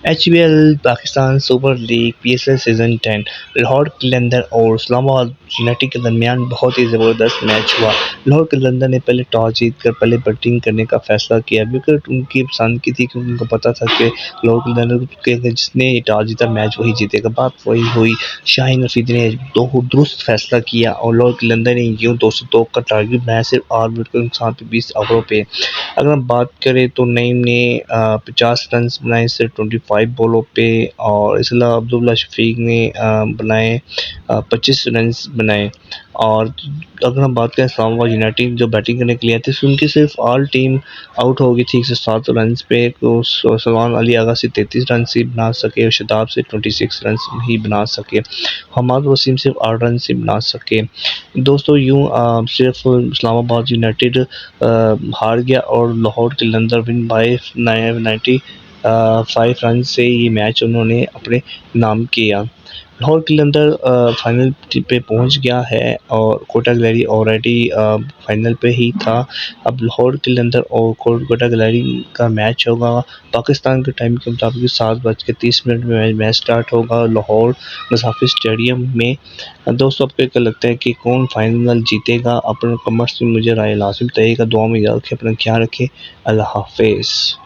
HBL Pakistan super league PSL season 10 Lahore Qalandar اور اسلام آباد United کے درمیان بہت ہی زبردست میچ ہوا۔ لاہور قلندر نے پہلے ٹاس جیت کر پہلے بیٹنگ کرنے کا فیصلہ کیا، وکٹ ان کی پسند کی تھی کیونکہ ان کو پتا تھا کہ لاہور قلندر کے جس نے ٹاس جیتا میچ وہی جیتے گا۔ بات وہی ہوئی، شاہین رفیق نے درست فیصلہ کیا اور لاہور قلندر نے یوں 202 کا ٹارگیٹ بنایا صرف 8 منٹ کے نقصان پہ 20 اووروں پہ۔ اگر ہم بات کریں تو نعیم نے 50 رنز بنائے صرف 25 بالوں پہ، اور اس کے علاوہ عبداللہ شفیق نے بنائے 25 رنز بنائے۔ اور اگر ہم بات کریں اسلام آباد یونائٹیڈ جو بیٹنگ کرنے کے لیے آئی تھی، ان کی صرف آل ٹیم آؤٹ ہو گئی تھی 107 رنز پہ، تو سلمان علی آغا سے 33 رنز ہی بنا سکے اور شتاب سے 26 رنز ہی بنا سکے، حماد وسیم صرف 8 رنز ہی بنا سکے۔ دوستو یوں صرف اسلام آباد یونائٹیڈ ہار گیا اور لاہور قلندر ون بائی 95 رن سے یہ میچ انہوں نے اپنے نام کیا۔ لاہور قلندر فائنل پہ پہنچ گیا ہے اور کوٹا گلیری آلریڈی فائنل پہ ہی تھا۔ اب لاہور قلندر اور کوٹا گلیری کا میچ ہوگا پاکستان کے ٹائم کے مطابق 7:30 میں میچ سٹارٹ ہوگا لاہور مسافر اسٹیڈیم میں۔ دوستو آپ کو کیا لگتا ہے کہ کون فائنل جیتے گا؟ اپنے کمنٹس میں مجھے رائے لازم بتائیے گا۔ دعا میں یاد رکھیں، اپنا خیال رکھیں۔ اللہ حافظ۔